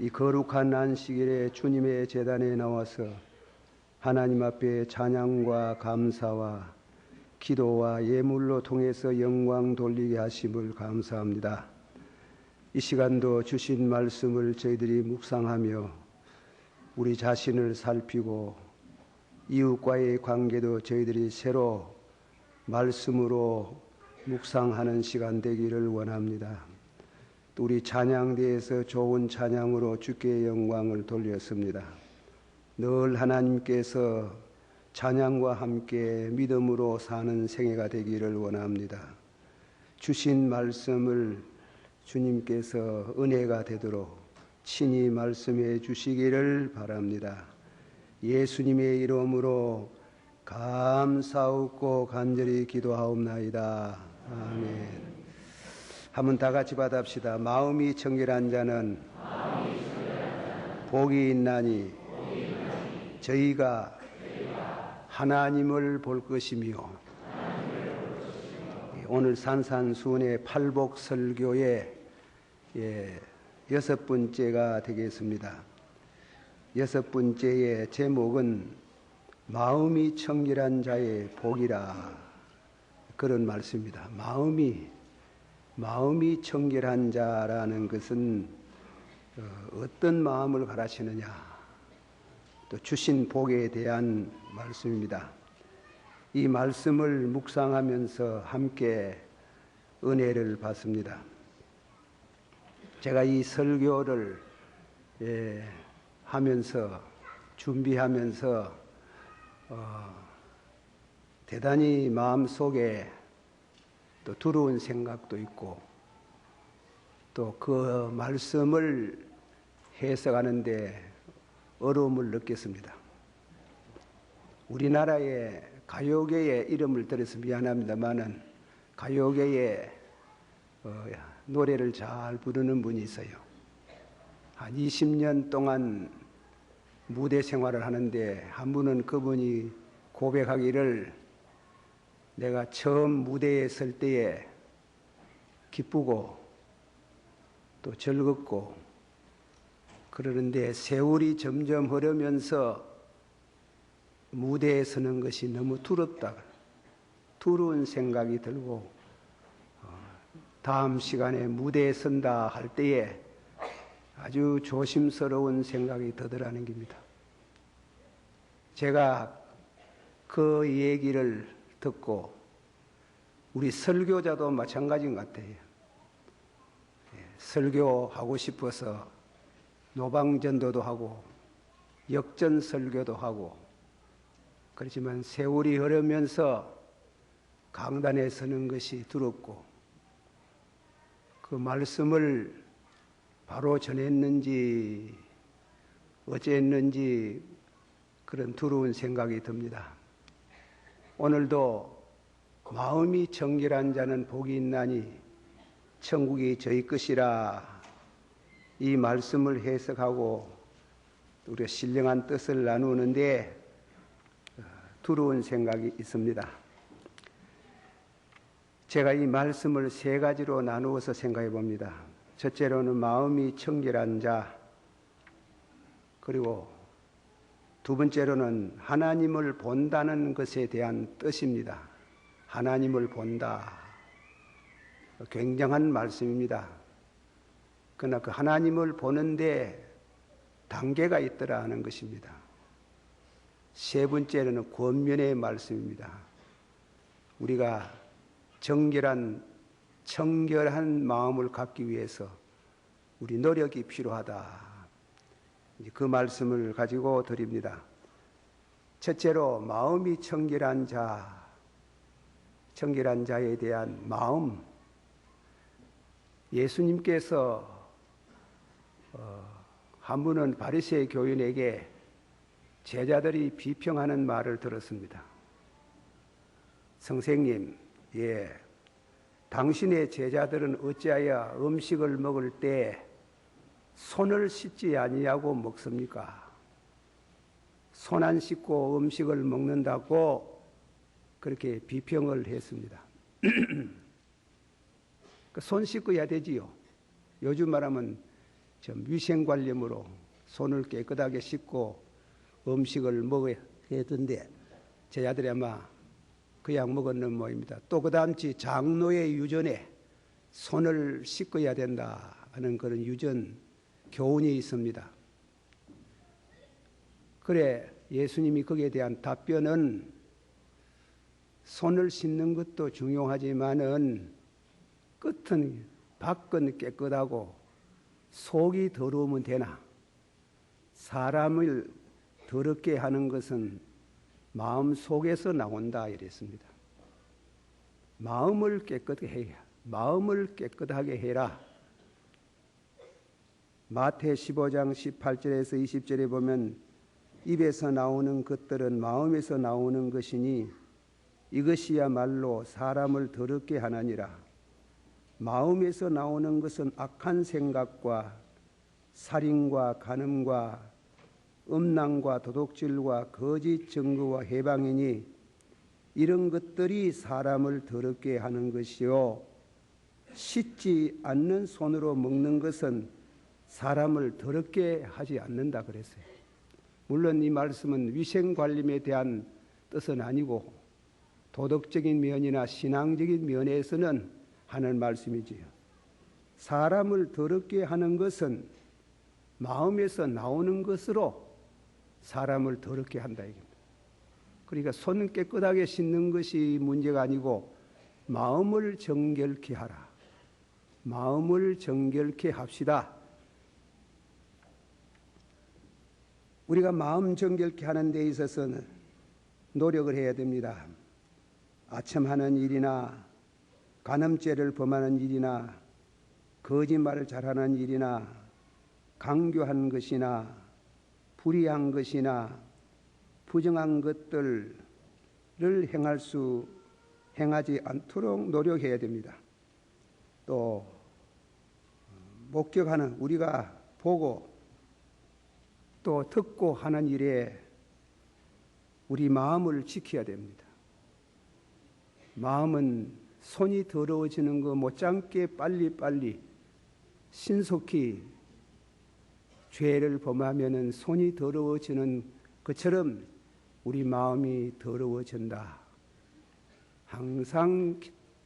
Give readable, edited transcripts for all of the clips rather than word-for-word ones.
이 거룩한 안식일에 주님의 제단에 나와서 하나님 앞에 찬양과 감사와 기도와 예물로 통해서 영광 돌리게 하심을 감사합니다. 이 시간도 주신 말씀을 저희들이 묵상하며 우리 자신을 살피고 이웃과의 관계도 저희들이 새로 말씀으로 묵상하는 시간 되기를 원합니다. 또 우리 찬양대에서 좋은 찬양으로 주께 영광을 돌렸습니다. 늘 하나님께서 찬양과 함께 믿음으로 사는 생애가 되기를 원합니다. 주신 말씀을 주님께서 은혜가 되도록 친히 말씀해 주시기를 바랍니다. 예수님의 이름으로 감사하고 간절히 기도하옵나이다. 아멘. 한번 다 같이 받합시다. 마음이 청결한 자는 복이 있나니 저희가 하나님을 볼 것이며, 오늘 산산수훈의 팔복 설교의 6번째가 되겠습니다. 6번째의 제목은 마음이 청결한 자의 복이라, 그런 말씀입니다. 마음이 청결한 자라는 것은 어떤 마음을 가라시느냐, 또 주신 복에 대한 말씀입니다. 이 말씀을 묵상하면서 함께 은혜를 받습니다. 제가 이 설교를 하면서 준비하면서 대단히 마음속에 또 두려운 생각도 있고, 또 그 말씀을 해석하는데 어려움을 느꼈습니다. 우리나라의 가요계의 이름을 들어서 미안합니다만은 가요계에 노래를 잘 부르는 분이 있어요. 한 20년 동안 무대 생활을 하는데 한 분은 그분이 고백하기를, 내가 처음 무대에 설 때에 기쁘고 또 즐겁고 그러는데 세월이 점점 흐르면서 무대에 서는 것이 너무 두렵다. 두려운 생각이 들고 다음 시간에 무대에 선다 할 때에 아주 조심스러운 생각이 더더라는 겁니다. 제가 그 얘기를 듣고 우리 설교자도 마찬가지인 것 같아요. 설교하고 싶어서 노방전도도 하고 역전 설교도 하고 그렇지만 세월이 흐르면서 강단에 서는 것이 두렵고, 그 말씀을 바로 전했는지 어찌했는지 그런 두려운 생각이 듭니다. 오늘도 마음이 정결한 자는 복이 있나니 천국이 저희 것이라, 이 말씀을 해석하고 우리가 신령한 뜻을 나누는데 두려운 생각이 있습니다. 제가 이 말씀을 세 가지로 나누어서 생각해 봅니다. 첫째로는 마음이 청결한 자, 그리고 두 번째로는 하나님을 본다는 것에 대한 뜻입니다. 하나님을 본다. 굉장한 말씀입니다. 그러나 그 하나님을 보는데 단계가 있더라 하는 것입니다. 세 번째로는 권면의 말씀입니다. 우리가 청결한 마음을 갖기 위해서 우리 노력이 필요하다. 그 말씀을 가지고 드립니다. 첫째로 마음이 청결한 자에 대한 마음. 예수님께서 한 분은 바리새의 교인에게 제자들이 비평하는 말을 들었습니다. 선생님, 당신의 제자들은 어찌하여 음식을 먹을 때 손을 씻지 아니하고 먹습니까? 손 안 씻고 음식을 먹는다고 그렇게 비평을 했습니다. 손 씻고 해야 되지요. 요즘 말하면 좀 위생관념으로 손을 깨끗하게 씻고 음식을 먹어야 되던데 제 아들이 아마 그냥 먹었는 모입니다. 또 그 다음치 장로의 유전에 손을 씻어야 된다 하는 그런 유전 교훈이 있습니다. 그래 예수님이 거기에 대한 답변은 손을 씻는 것도 중요하지만은 끝은 밖은 깨끗하고 속이 더러우면 되나? 사람을 더럽게 하는 것은 마음 속에서 나온다 이랬습니다. 마음을 깨끗하게 해야, 마음을 깨끗하게 해라. 마태 15장 18절에서 20절에 보면 입에서 나오는 것들은 마음에서 나오는 것이니 이것이야말로 사람을 더럽게 하느니라. 마음에서 나오는 것은 악한 생각과 살인과 간음과 음란과 도둑질과 거짓 증거와 해방이니 이런 것들이 사람을 더럽게 하는 것이요 씻지 않는 손으로 먹는 것은 사람을 더럽게 하지 않는다 그랬어요. 물론 이 말씀은 위생관념에 대한 뜻은 아니고 도덕적인 면이나 신앙적인 면에서는 하는 말씀이지요. 사람을 더럽게 하는 것은 마음에서 나오는 것으로 사람을 더럽게 한다 이겁니다. 그러니까 손 깨끗하게 씻는 것이 문제가 아니고 마음을 정결케 하라. 마음을 정결케 합시다. 우리가 마음 정결케 하는 데 있어서는 노력을 해야 됩니다. 아첨하는 일이나 간음죄를 범하는 일이나 거짓말을 잘하는 일이나 강교한 것이나 불의한 것이나 부정한 것들을 행하지 않도록 노력해야 됩니다. 또 목격하는 우리가 보고 또 듣고 하는 일에 우리 마음을 지켜야 됩니다. 마음은 손이 더러워지는 거 못지않게 빨리빨리 신속히 죄를 범하면은 손이 더러워지는 것처럼 우리 마음이 더러워진다. 항상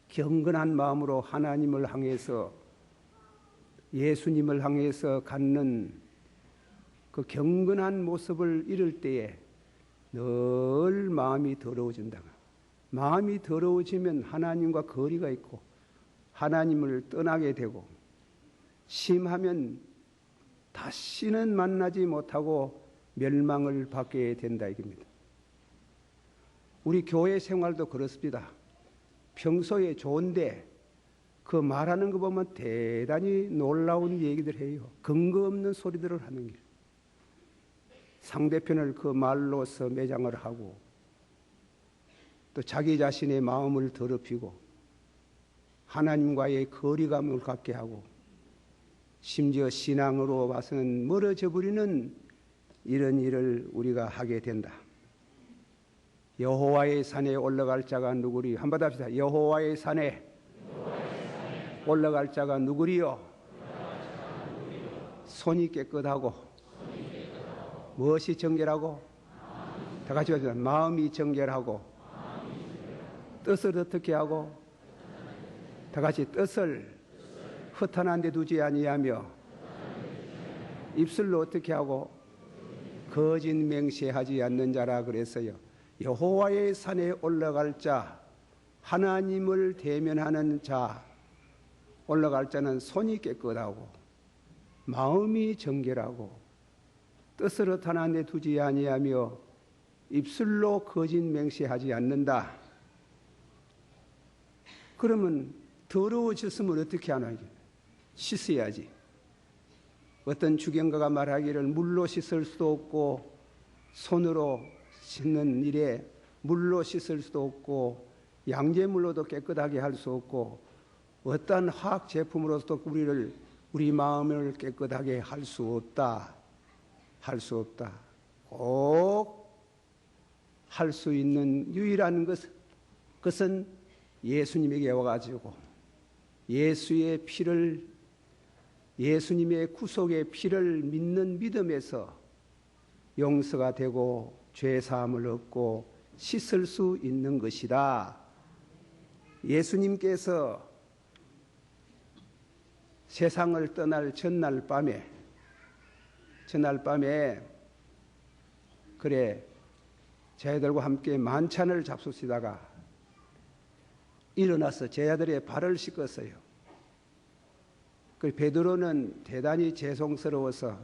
경건한 마음으로 하나님을 향해서 예수님을 향해서 갖는 그 경건한 모습을 이룰 때에 늘 마음이 더러워진다. 마음이 더러워지면 하나님과 거리가 있고 하나님을 떠나게 되고 심하면 다시는 만나지 못하고 멸망을 받게 된다 이겁니다. 우리 교회 생활도 그렇습니다. 평소에 좋은데 그 말하는 거 보면 대단히 놀라운 얘기들 해요. 근거 없는 소리들을 하는 길. 상대편을 그 말로서 매장을 하고 또 자기 자신의 마음을 더럽히고 하나님과의 거리감을 갖게 하고 심지어 신앙으로 봐서는 멀어져 버리는 이런 일을 우리가 하게 된다. 여호와의 산에 올라갈 자가 누구리? 한번 합시다. 여호와의 산에 올라갈 자가 누구리요? 손이 깨끗하고 무엇이 정결하고? 다 같이 하자. 마음이 정결하고 뜻을 어떻게 하고? 다 같이 뜻을 허탄한 데 두지 아니하며 입술로 어떻게 하고? 거짓 맹세하지 않는 자라 그랬어요. 여호와의 산에 올라갈 자, 하나님을 대면하는 자, 올라갈 자는 손이 깨끗하고 마음이 정결하고 뜻을 허탄한 데 두지 아니하며 입술로 거짓 맹세하지 않는다. 그러면 더러워졌으면 어떻게 하나? 씻어야지. 어떤 주경가가 말하기를 물로 씻을 수도 없고 손으로 씻는 일에 물로 씻을 수도 없고 양재물로도 깨끗하게 할 수 없고 어떠한 화학 제품으로서도 우리 마음을 깨끗하게 할 수 없다. 할 수 없다. 꼭 할 수 있는 유일한 것은 예수님에게 와가지고 예수의 피를 예수님의 구속의 피를 믿는 믿음에서 용서가 되고 죄사함을 얻고 씻을 수 있는 것이다. 예수님께서 세상을 떠날 전날 밤에 그래 제자들과 함께 만찬을 잡수시다가 일어나서 제자들의 발을 씻었어요. 그 베드로는 대단히 죄송스러워서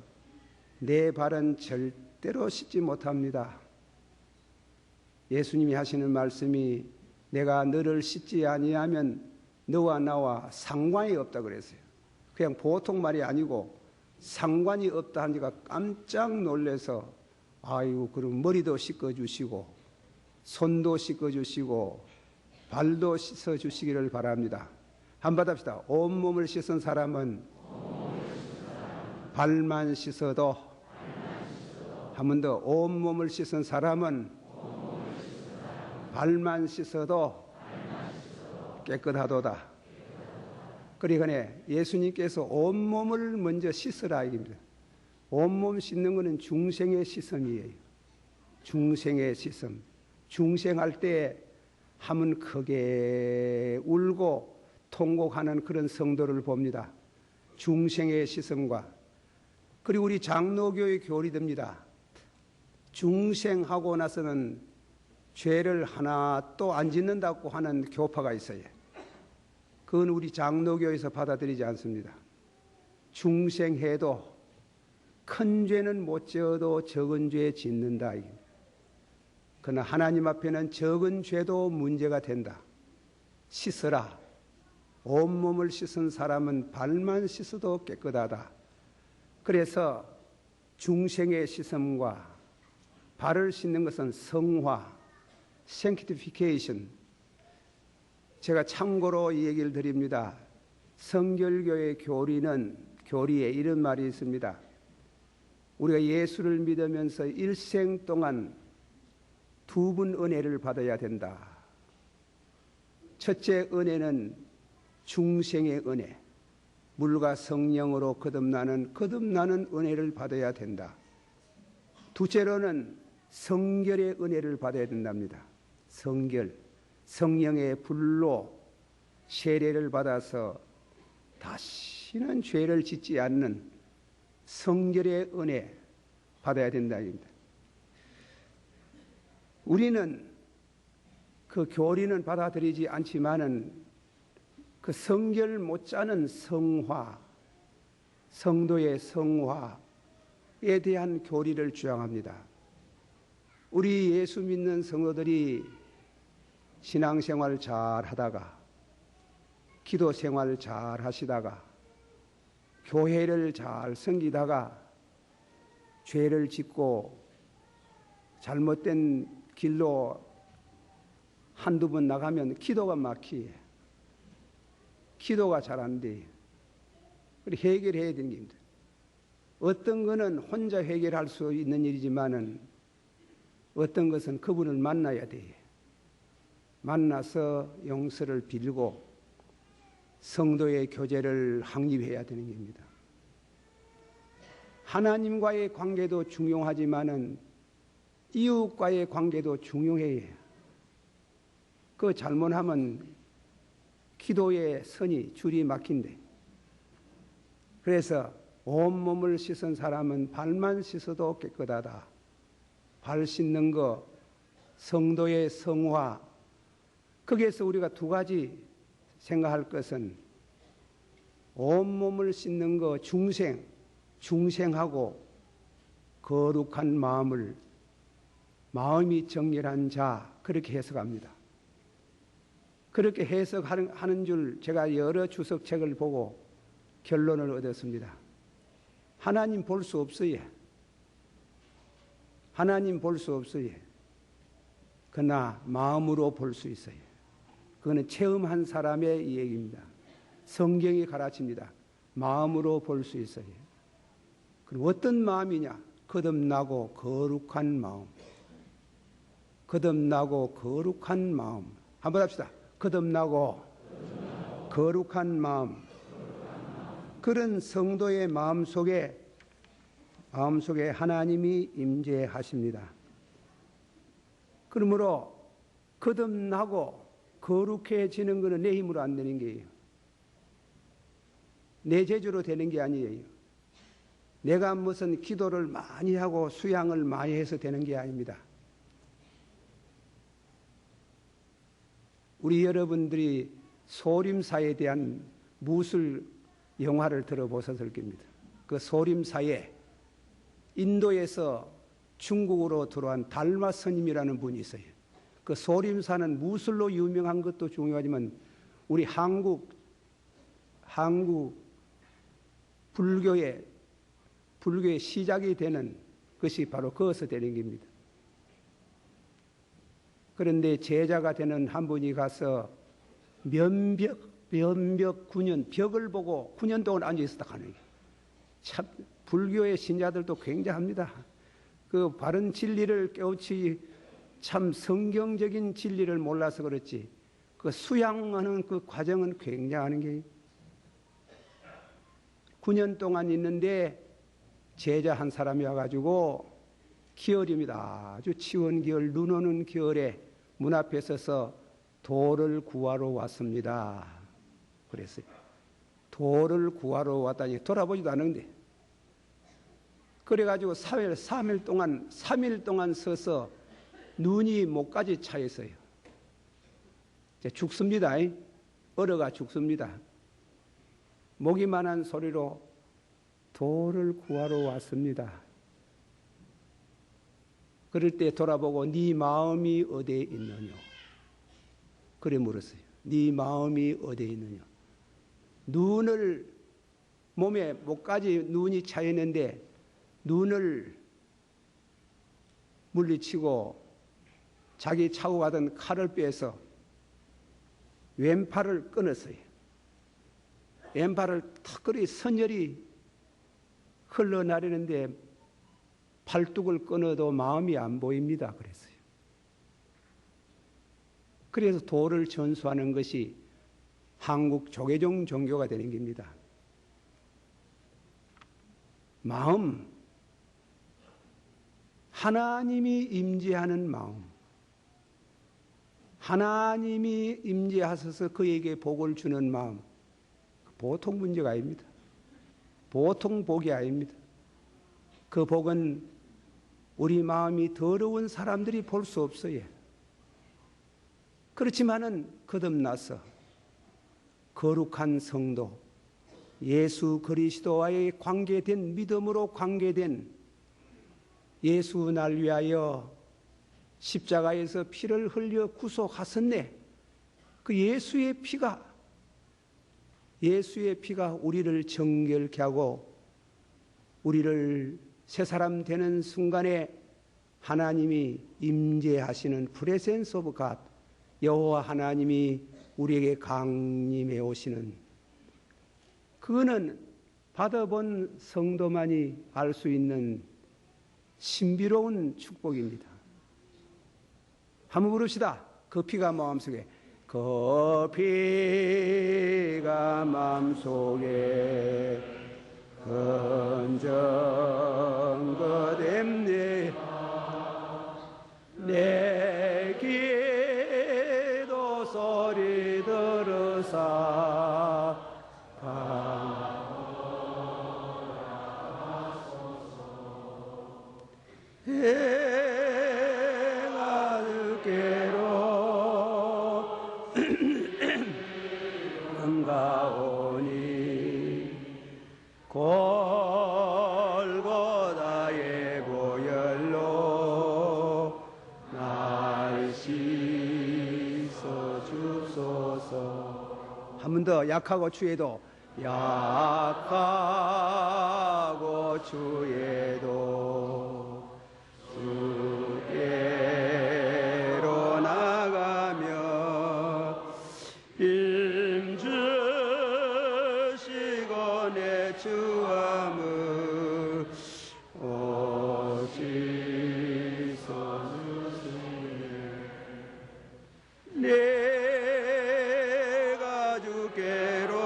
내 발은 절대로 씻지 못합니다. 예수님이 하시는 말씀이 내가 너를 씻지 아니하면 너와 나와 상관이 없다 그랬어요. 그냥 보통 말이 아니고 상관이 없다 하니까 깜짝 놀라서 아이고 그럼 머리도 씻어주시고 손도 씻어주시고 발도 씻어주시기를 바랍니다. 한번 합시다. 온몸을 씻은 사람은 발만 씻어도 한 번 더 온몸을 씻은 사람은 발만 씻어도 깨끗하도다. 그러니까 예수님께서 온몸을 먼저 씻으라 이깁니다. 온몸 씻는 것은 중생의 씻음이에요. 중생의 씻음. 중생할 때 하면 크게 울고 통곡하는 그런 성도를 봅니다. 중생의 씻음과 그리고 우리 장로교의 교리됩니다. 중생하고 나서는 죄를 하나 또 안 짓는다고 하는 교파가 있어요. 그건 우리 장로교에서 받아들이지 않습니다. 중생해도 큰 죄는 못 지어도 적은 죄 짓는다. 그러나 하나님 앞에는 적은 죄도 문제가 된다. 씻어라. 온몸을 씻은 사람은 발만 씻어도 깨끗하다. 그래서 중생의 씻음과 발을 씻는 것은 성화, sanctification. 제가 참고로 이 얘기를 드립니다. 성결교의 교리에 이런 말이 있습니다. 우리가 예수를 믿으면서 일생 동안 두 번 은혜를 받아야 된다. 첫째 은혜는 중생의 은혜, 물과 성령으로 거듭나는 은혜를 받아야 된다. 둘째로는 성결의 은혜를 받아야 된답니다. 성결, 성령의 불로 세례를 받아서 다시는 죄를 짓지 않는 성결의 은혜 받아야 된다입니다. 우리는 그 교리는 받아들이지 않지만은 그 성결 못지않은 성화, 성도의 성화에 대한 교리를 주장합니다. 우리 예수 믿는 성도들이 신앙생활 잘 하다가 기도생활 잘 하시다가 교회를 잘 섬기다가 죄를 짓고 잘못된 길로 한두 번 나가면 기도가 막히게 기도가 잘 안 돼. 해결해야 되는 게 힘들어요. 어떤 거는 혼자 해결할 수 있는 일이지만은 어떤 것은 그분을 만나야 돼. 만나서 용서를 빌고 성도의 교제를 확립해야 되는 겁니다. 하나님과의 관계도 중요하지만은 이웃과의 관계도 중요해요. 그 잘못하면 기도의 선이 줄이 막힌대. 그래서 온몸을 씻은 사람은 발만 씻어도 깨끗하다. 발 씻는 거, 성도의 성화. 거기에서 우리가 두 가지 생각할 것은 온몸을 씻는 거 중생하고 거룩한 마음이 정결한 자, 그렇게 해석합니다. 그렇게 해석하는 줄 제가 여러 주석책을 보고 결론을 얻었습니다. 하나님 볼 수 없어요. 하나님 볼 수 없어요. 그러나 마음으로 볼 수 있어요. 그거는 체험한 사람의 얘기입니다. 성경이 가르칩니다. 마음으로 볼 수 있어요. 그럼 어떤 마음이냐? 거듭나고 거룩한 마음. 거듭나고 거룩한 마음. 한번 합시다. 거듭나고 거룩한 마음. 그런 성도의 마음속에 하나님이 임재하십니다. 그러므로 거듭나고 거룩해지는 것은 내 힘으로 안 되는 게예요. 내 재주로 되는 게 아니에요. 내가 무슨 기도를 많이 하고 수양을 많이 해서 되는 게 아닙니다. 우리 여러분들이 소림사에 대한 무술 영화를 들어보셨을 겁니다. 그 소림사에 인도에서 중국으로 들어온 달마 스님이라는 분이 있어요. 그 소림사는 무술로 유명한 것도 중요하지만 우리 한국 불교의 시작이 되는 것이 바로 거기서 되는 겁니다. 그런데 제자가 되는 한 분이 가서 면벽 9년, 벽을 보고 9년 동안 앉아있었다 하는 거예요. 참, 불교의 신자들도 굉장합니다. 그 바른 진리를 깨우치 참 성경적인 진리를 몰라서 그렇지 그 수양하는 그 과정은 굉장한 게 9년 동안 있는데 제자 한 사람이 와가지고 기열입니다. 아주 치원 기열, 눈 오는 기열에 문 앞에 서서 도를 구하러 왔습니다. 그랬어요. 도를 구하러 왔다니 돌아보지도 않은데 그래가지고 3일 동안 서서 눈이 목까지 차 있어요. 죽습니다. 얼어가 죽습니다. 목이만한 소리로 도를 구하러 왔습니다. 그럴 때 돌아보고 네 마음이 어디에 있느냐? 그래 물었어요. 네 마음이 어디에 있느냐? 눈을 몸에 목까지 눈이 차 있는데 눈을 물리치고 자기 차고 가던 칼을 빼서 왼팔을 끊었어요. 왼팔을 턱걸이 선열이 흘러나리는데 팔뚝을 끊어도 마음이 안 보입니다. 그랬어요. 그래서 도를 전수하는 것이 한국 조계종 종교가 되는 겁니다. 마음, 하나님이 임재하는 마음, 하나님이 임재하셔서 그에게 복을 주는 마음, 보통 문제가 아닙니다. 보통 복이 아닙니다. 그 복은 우리 마음이 더러운 사람들이 볼 수 없어요. 그렇지만은 거듭나서 거룩한 성도, 예수 그리스도와의 관계된 믿음으로 관계된 예수 날 위하여 십자가에서 피를 흘려 구속하셨네. 그 예수의 피가 우리를 정결케 하고 우리를 새 사람 되는 순간에 하나님이 임재하시는 프레센스 오브 갓, 여호와 하나님이 우리에게 강림해 오시는, 그거는 받아본 성도만이 알 수 있는 신비로운 축복입니다. 한번 부릅시다. 그 피가 마음속에, 그 피가 마음속에 헌정거됨네. 내 기도 소리 들으사 해가 늦게로 응가오니 골고다의 보혈로 날 씻어 주소서. 한 번 더. 약하고 추해도, 약하고 추해도 주께로 나가며 힘주시고 내 주함을 오시소 주시네. 내가 주께로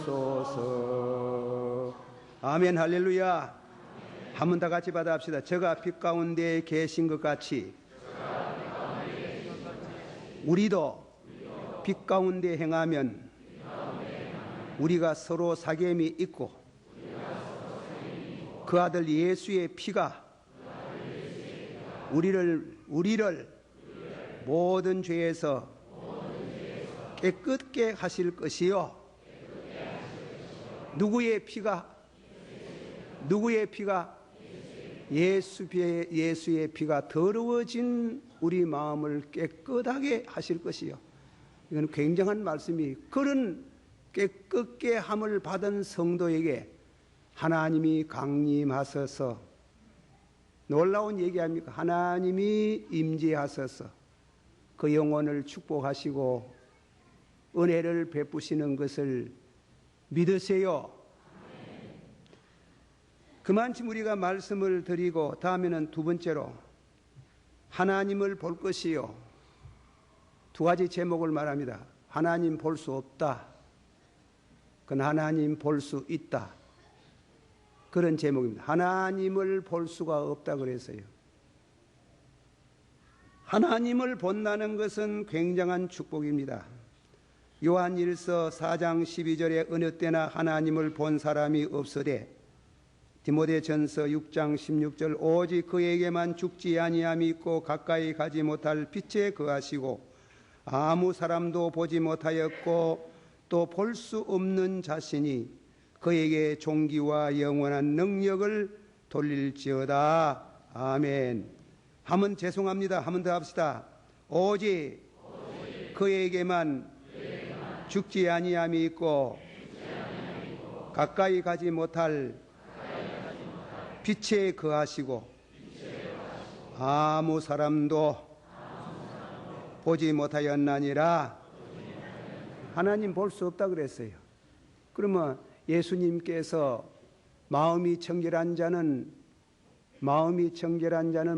주옵소서. 아멘. 할렐루야. 한번 다 같이 받아합시다. 저가 빛 가운데 계신 것 같이 우리도 빛 가운데 행하면 우리가 서로 사귐이 있고 그 아들 예수의 피가 우리를 모든 죄에서 깨끗게 하실 것이요. 누구의 피가? 예수의 피가 더러워진 우리 마음을 깨끗하게 하실 것이요. 이건 굉장한 말씀이, 그런 깨끗게 함을 받은 성도에게 하나님이 강림하셔서, 놀라운 얘기 아닙니까? 하나님이 임재하셔서 그 영혼을 축복하시고 은혜를 베푸시는 것을 믿으세요. 그만큼 우리가 말씀을 드리고, 다음에는 두 번째로 하나님을 볼 것이요. 두 가지 제목을 말합니다. 하나님 볼 수 없다, 그건 하나님 볼 수 있다, 그런 제목입니다. 하나님을 볼 수가 없다 그랬어요. 하나님을 본다는 것은 굉장한 축복입니다. 요한일서 4장 12절에 어느 때나 하나님을 본 사람이 없으되, 디모데전서 6장 16절 오직 그에게만 죽지 아니함이 있고 가까이 가지 못할 빛에 거하시고 아무 사람도 보지 못하였고 또 볼 수 없는 자신이 그에게 존귀와 영원한 능력을 돌릴지어다. 아멘. 한번 죄송합니다. 한번 더 합시다. 오직 그에게만 죽지 아니함이 있고 가까이 가지 못할 빛에 거하시고 아무 사람도 보지 못하였나니라. 하나님 볼 수 없다 그랬어요. 그러면 예수님께서 마음이 청결한 자는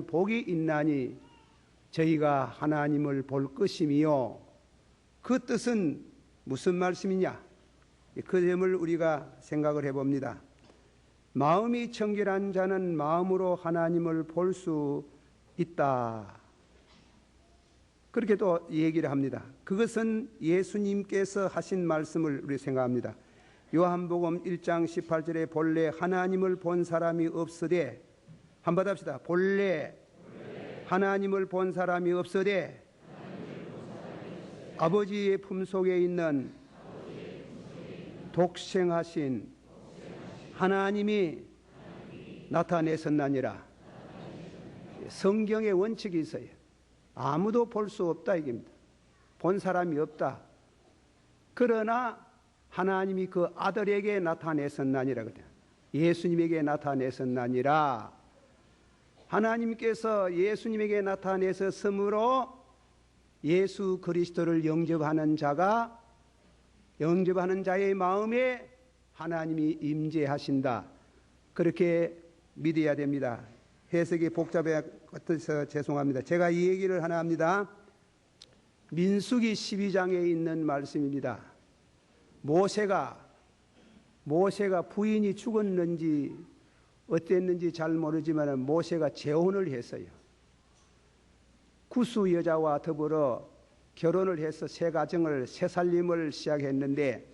복이 있나니 저희가 하나님을 볼 것이며, 그 뜻은 무슨 말씀이냐? 그 점을 우리가 생각을 해봅니다. 마음이 청결한 자는 마음으로 하나님을 볼 수 있다, 그렇게 또 얘기를 합니다. 그것은 예수님께서 하신 말씀을 우리 생각합니다. 요한복음 1장 18절에 본래 하나님을 본 사람이 없으되, 한번 받읍시다. 본래 하나님을 본 사람이 없으되 아버지의 품속에 있는 독생하신 하나님이 나타내셨나니라. 성경의 원칙이 있어요. 아무도 볼 수 없다 이겁니다. 본 사람이 없다. 그러나 하나님이 그 아들에게 나타내셨나니라 그래요. 예수님에게 나타내셨나니라. 하나님께서 예수님에게 나타내셨으므로 예수 그리스도를 영접하는 자의 마음에 하나님이 임재하신다, 그렇게 믿어야 됩니다. 해석이 복잡해 같아서 죄송합니다. 제가 이 얘기를 하나 합니다. 민수기 12장에 있는 말씀입니다. 모세가 부인이 죽었는지 어땠는지 잘 모르지만 모세가 재혼을 했어요. 구스 여자와 더불어 결혼을 해서 새 가정을, 새 살림을 시작했는데,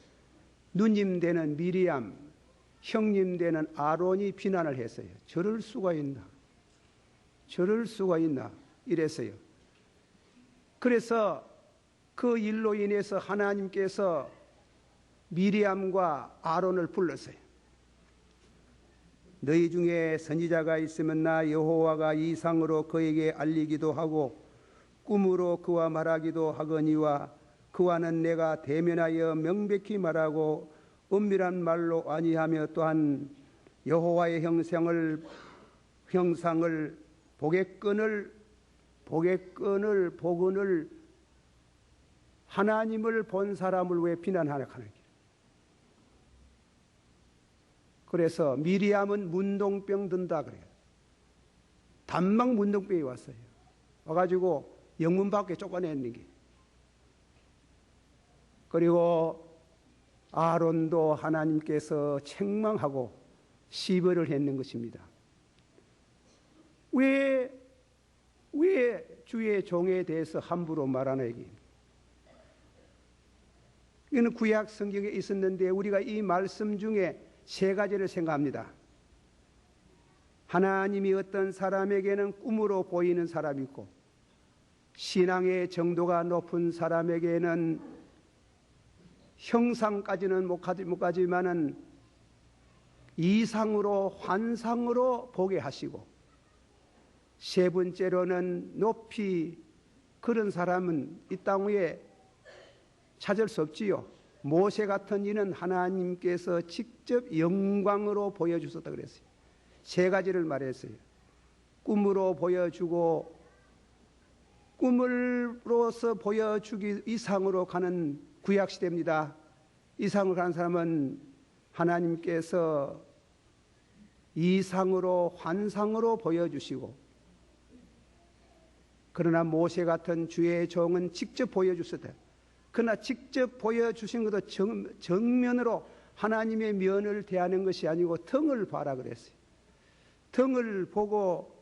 누님 되는 미리암, 형님 되는 아론이 비난을 했어요. 저럴 수가 있나 이랬어요. 그래서 그 일로 인해서 하나님께서 미리암과 아론을 불렀어요. 너희 중에 선지자가 있으면 나 여호와가 이상으로 그에게 알리기도 하고 꿈으로 그와 말하기도 하거니와 그와는 내가 대면하여 명백히 말하고 은밀한 말로 아니하며 또한 여호와의 형상을 복은을 하나님을 본 사람을 왜 비난하냐 하는 게. 그래서 미리암은 문동병 든다 그래요. 단막 문동병이 왔어요. 와가지고 영문 밖에 쫓아내는 게. 그리고 아론도 하나님께서 책망하고 시벌을 했는 것입니다. 왜 주의 종에 대해서 함부로 말하나 이게. 이거는 구약 성경에 있었는데 우리가 이 말씀 중에 세 가지를 생각합니다. 하나님이 어떤 사람에게는 꿈으로 보이는 사람이 있고, 신앙의 정도가 높은 사람에게는 형상까지는 못 가지만은 이상으로 환상으로 보게 하시고, 세 번째로는 높이 그런 사람은 이 땅 위에 찾을 수 없지요. 모세 같은 이는 하나님께서 직접 영광으로 보여주셨다 그랬어요. 세 가지를 말했어요. 꿈으로 보여주고, 꿈으로서 보여주기 이상으로 가는 구약시대입니다. 이상으로 가는 사람은 하나님께서 이상으로 환상으로 보여주시고, 그러나 모세 같은 주의 종은 직접 보여주셨다. 그러나 직접 보여주신 것도 정면으로 하나님의 면을 대하는 것이 아니고 등을 봐라 그랬어요. 등을 보고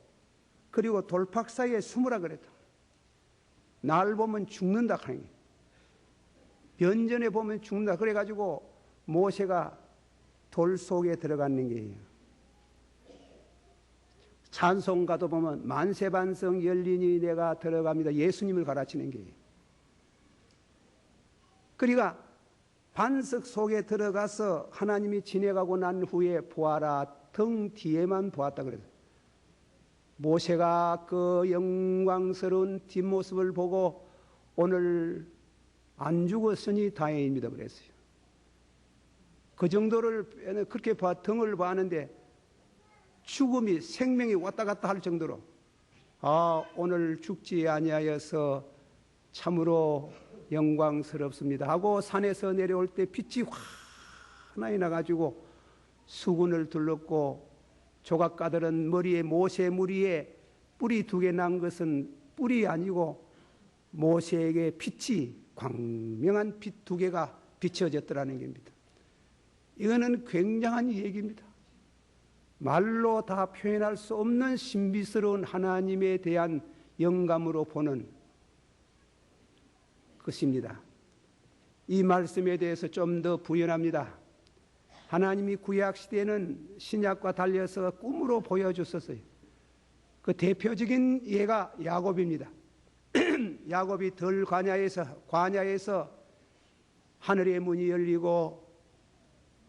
그리고 돌팍 사이에 숨으라 그랬다. 날 보면 죽는다 하니, 변전에 보면 죽는다. 그래가지고 모세가 돌 속에 들어가는 게예요. 찬송가도 보면 만세반성 열리니 내가 들어갑니다. 예수님을 가르치는 게예요. 그러니까 반석 속에 들어가서 하나님이 지내가고 난 후에 보아라, 등 뒤에만 보았다 그래서 모세가 그 영광스러운 뒷모습을 보고 오늘 안 죽었으니 다행입니다 그랬어요. 그 정도를 그렇게 등을 봤는데 죽음이 생명이 왔다 갔다 할 정도로 오늘 죽지 아니하여서 참으로 영광스럽습니다 하고 산에서 내려올 때 빛이 환하게 나가지고 수군을 둘렀고, 조각가들은 머리에 모세 무리에 뿔이 2개 난 것은 뿔이 아니고 모세에게 빛이 광명한 빛 2개가 비춰졌더라는 겁니다. 이거는 굉장한 얘기입니다. 말로 다 표현할 수 없는 신비스러운 하나님에 대한 영감으로 보는 것입니다. 이 말씀에 대해서 좀 더 부연합니다. 하나님이 구약시대에는 신약과 달려서 꿈으로 보여주셨어요. 그 대표적인 예가 야곱입니다. 야곱이 덜 광야에서 하늘의 문이 열리고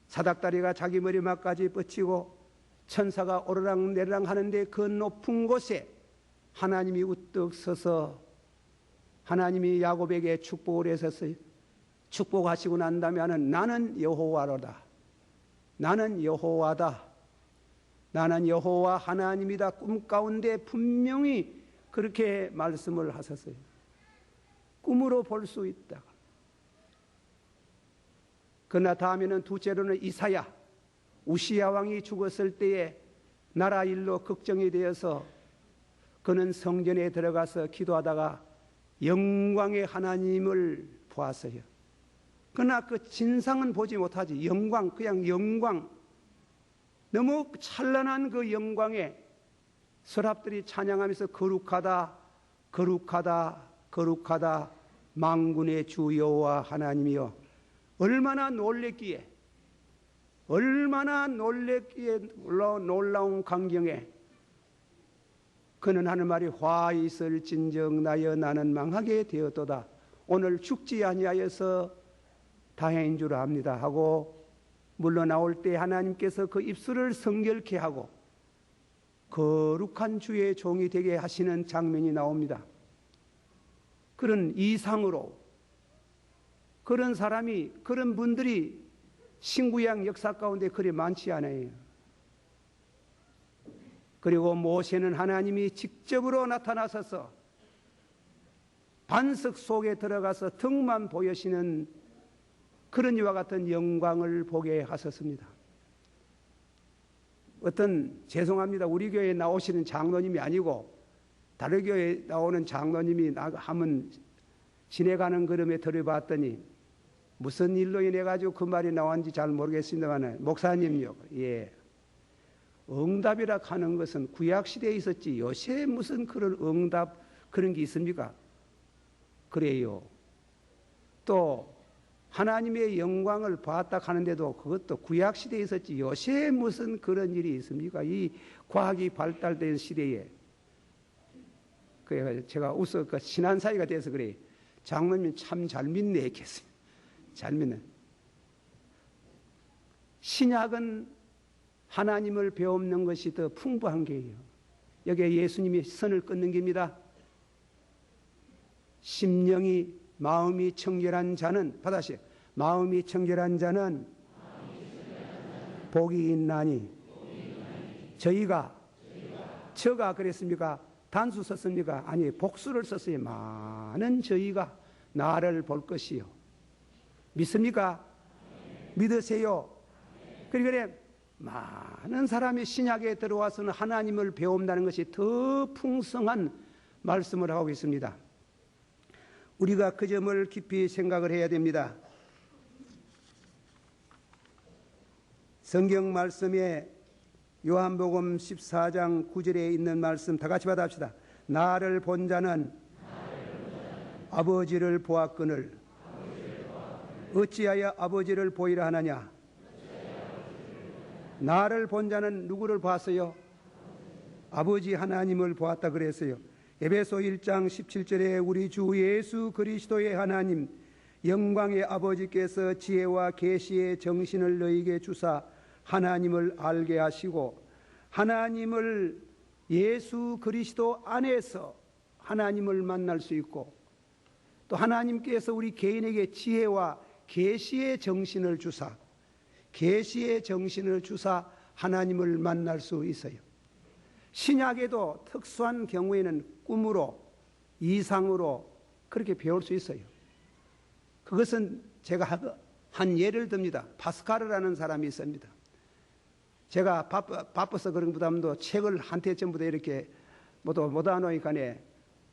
사닥다리가 자기 머리맡까지 뻗치고 천사가 오르락내리락 하는데 그 높은 곳에 하나님이 우뚝 서서 하나님이 야곱에게 축복을 했었어요. 축복하시고 난 다음에 나는 여호와로다. 나는 여호와다. 나는 여호와 하나님이다. 꿈 가운데 분명히 그렇게 말씀을 하셨어요. 꿈으로 볼 수 있다. 그러나 다음에는 둘째로는 이사야, 우시야 왕이 죽었을 때에 나라 일로 걱정이 되어서 그는 성전에 들어가서 기도하다가 영광의 하나님을 보았어요. 그러나 그 진상은 보지 못하지. 영광, 그냥 영광, 너무 찬란한 그 영광에 서랍들이 찬양하면서 거룩하다, 거룩하다, 거룩하다 만군의 주 여호와 하나님이여, 얼마나 놀랬기에 놀라운 광경에 그는 하는 말이 화 있을진정 나여 나는 망하게 되었도다. 오늘 죽지 아니하여서 다행인 줄 압니다 하고 물러나올 때 하나님께서 그 입술을 성결케 하고 거룩한 주의 종이 되게 하시는 장면이 나옵니다. 그런 이상으로 그런 사람이, 그런 분들이 신구약 역사 가운데 그리 많지 않아요. 그리고 모세는 하나님이 직접으로 나타나셔서 반석 속에 들어가서 등만 보여시는 그런 이와 같은 영광을 보게 하셨습니다. 죄송합니다. 우리 교회에 나오시는 장로님이 아니고 다른 교회에 나오는 장로님이 하면 지내가는 걸음에 들어봤더니 무슨 일로 인해 가지고 그 말이 나왔는지 잘 모르겠습니다만, 목사님요, 예, 응답이라 하는 것은 구약 시대에 있었지 요새 무슨 그런 응답 그런 게 있습니까? 그래요. 또 하나님의 영광을 봤다 하는데도 그것도 구약 시대에 있었지 요새 무슨 그런 일이 있습니까? 이 과학이 발달된 시대에. 그래서 제가 웃어 친한 사이가 돼서 그래. 장로님 참 잘 믿네 했겠어요. 잘 믿네. 신약은 하나님을 배우는 것이 더 풍부한 게예요. 여기에 예수님이 선을 끊는 겁니다. 심령이 마음이 청결한 자는 받아시 마음이 청결한 자는 복이 있나니 저가 그랬습니까? 단수 썼습니까? 아니 복수를 썼어요. 많은 저희가 나를 볼 것이요. 믿습니까? 믿으세요. 그래 많은 사람이 신약에 들어와서는 하나님을 배운다는 것이 더 풍성한 말씀을 하고 있습니다. 우리가 그 점을 깊이 생각을 해야 됩니다. 성경 말씀에 요한복음 14장 9절에 있는 말씀 다 같이 받아봅시다. 나를 본 자는 아버지를 보았거늘 어찌하여 아버지를 보이라 하느냐. 나를 본 자는 누구를 봤어요? 아버지 하나님을 보았다 그랬어요. 에베소 1장 17절에 우리 주 예수 그리스도의 하나님 영광의 아버지께서 지혜와 계시의 정신을 너희에게 주사 하나님을 알게 하시고 하나님을 예수 그리스도 안에서 하나님을 만날 수 있고 또 하나님께서 우리 개인에게 지혜와 계시의 정신을 주사 하나님을 만날 수 있어요. 신약에도 특수한 경우에는 꿈으로 이상으로 그렇게 배울 수 있어요. 그것은 제가 한 예를 듭니다. 파스카르라는 사람이 있습니다. 제가 바빠서 그런 것보다도 책을 한 태 전부 다 이렇게 못 안오니까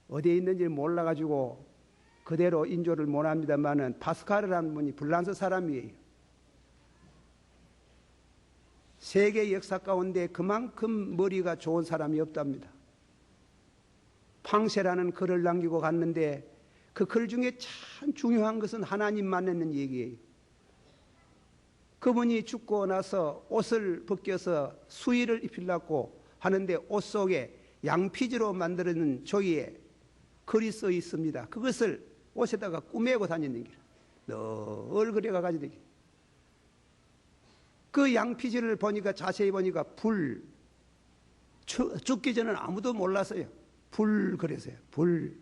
어디에 있는지 몰라가지고 그대로 인조를 못합니다만은 파스카르라는 분이 불란서 사람이에요. 세계 역사 가운데 그만큼 머리가 좋은 사람이 없답니다. 팡세라는 글을 남기고 갔는데 그 글 중에 참 중요한 것은 하나님 만나는 얘기예요. 그분이 죽고 나서 옷을 벗겨서 수의를 입히려고 하는데 옷 속에 양피지로 만들어진 종이에 글이 써 있습니다. 그것을 옷에다가 꾸매고 다니는 길. 늘 그래가 가지고 다니는 길. 그 양피지를 보니까 자세히 보니까 불 죽기 전에는 아무도 몰랐어요. 불 그랬어요. 불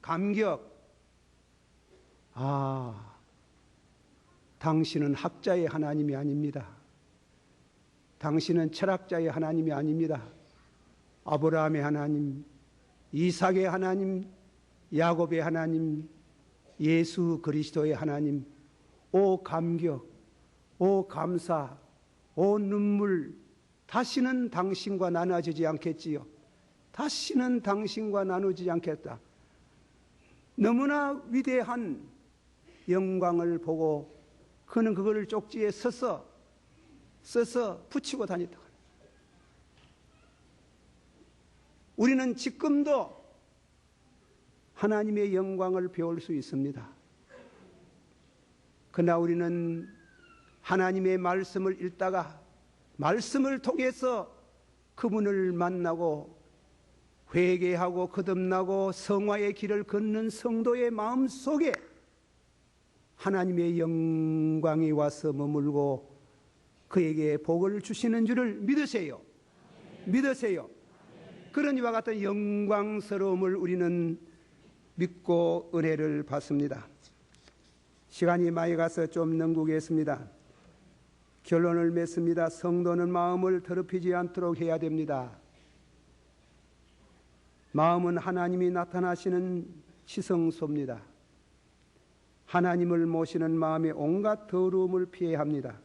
감격. 당신은 학자의 하나님이 아닙니다. 당신은 철학자의 하나님이 아닙니다. 아브라함의 하나님, 이삭의 하나님, 야곱의 하나님, 예수 그리스도의 하나님. 오 감격, 오 감사, 오 눈물. 다시는 당신과 나눠지지 않겠지요. 다시는 당신과 나누지 않겠다. 너무나 위대한 영광을 보고 그는 그거를 쪽지에 써서 붙이고 다녔다. 우리는 지금도 하나님의 영광을 배울 수 있습니다. 그러나 우리는 하나님의 말씀을 읽다가 말씀을 통해서 그분을 만나고 회개하고 거듭나고 성화의 길을 걷는 성도의 마음 속에 하나님의 영광이 와서 머물고 그에게 복을 주시는 줄을 믿으세요. 믿으세요. 그런 이와 같은 영광스러움을 우리는 믿고 은혜를 받습니다. 시간이 많이 가서 좀 넘기겠습니다. 결론을 맺습니다. 성도는 마음을 더럽히지 않도록 해야 됩니다. 마음은 하나님이 나타나시는 지성소입니다. 하나님을 모시는 마음의 온갖 더러움을 피해야 합니다.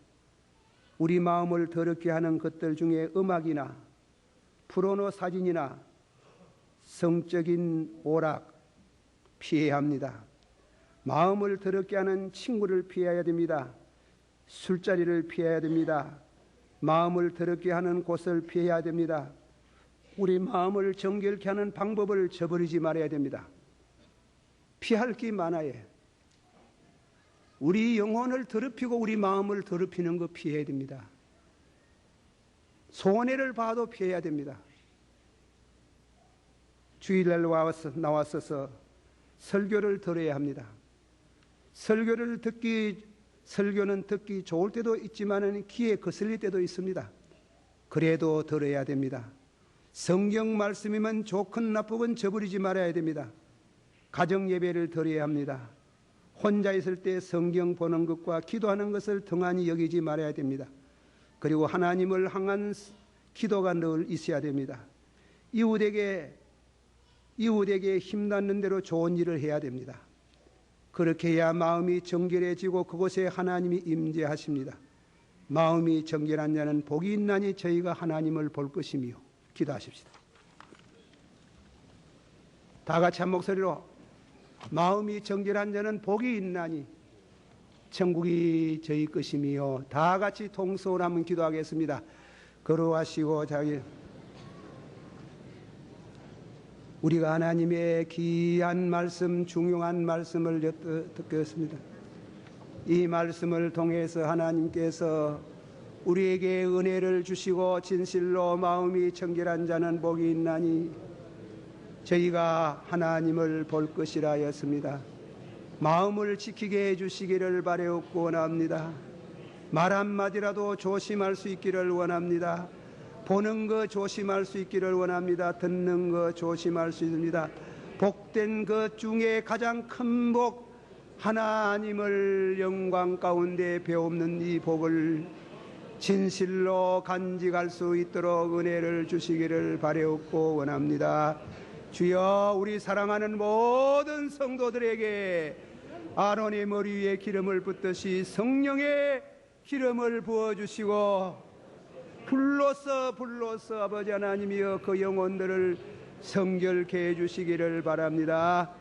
우리 마음을 더럽게 하는 것들 중에 음악이나 포르노 사진이나 성적인 오락 피해야 합니다. 마음을 더럽게 하는 친구를 피해야 됩니다. 술자리를 피해야 됩니다. 마음을 더럽게 하는 곳을 피해야 됩니다. 우리 마음을 정결케 하는 방법을 저버리지 말아야 됩니다. 피할 게 많아요. 우리 영혼을 더럽히고 우리 마음을 더럽히는 거 피해야 됩니다. 손해를 봐도 피해야 됩니다. 주일날 나왔어서 설교를 들어야 합니다. 설교는 듣기 좋을 때도 있지만 귀에 거슬릴 때도 있습니다. 그래도 들어야 됩니다. 성경 말씀이면 좋건 나쁘건 저버리지 말아야 됩니다. 가정 예배를 드려야 합니다. 혼자 있을 때 성경 보는 것과 기도하는 것을 등한히 여기지 말아야 됩니다. 그리고 하나님을 향한 기도가 늘 있어야 됩니다. 이웃에게 힘닿는 대로 좋은 일을 해야 됩니다. 그렇게 해야 마음이 정결해지고 그곳에 하나님이 임재하십니다. 마음이 정결한 자는 복이 있나니 저희가 하나님을 볼 것이며. 기도하십시다. 다 같이 한 목소리로 마음이 정결한 자는 복이 있나니 천국이 저희 것이며. 다 같이 통성으로 한번 기도하겠습니다. 걸어가시고 우리가 하나님의 귀한 말씀, 중요한 말씀을 듣겠습니다. 이 말씀을 통해서 하나님께서 우리에게 은혜를 주시고 진실로 마음이 정결한 자는 복이 있나니 저희가 하나님을 볼 것이라 하였습니다. 마음을 지키게 해주시기를 바라옵고 원합니다. 말 한마디라도 조심할 수 있기를 원합니다. 보는 거 조심할 수 있기를 원합니다. 듣는 거 조심할 수 있습니다. 복된 것 중에 가장 큰 복, 하나님을 영광 가운데 배우는 이 복을 진실로 간직할 수 있도록 은혜를 주시기를 바라옵고 원합니다. 주여, 우리 사랑하는 모든 성도들에게 아론의 머리 위에 기름을 붓듯이 성령의 기름을 부어주시고 불로써 아버지 하나님이여 그 영혼들을 성결케 해주시기를 바랍니다.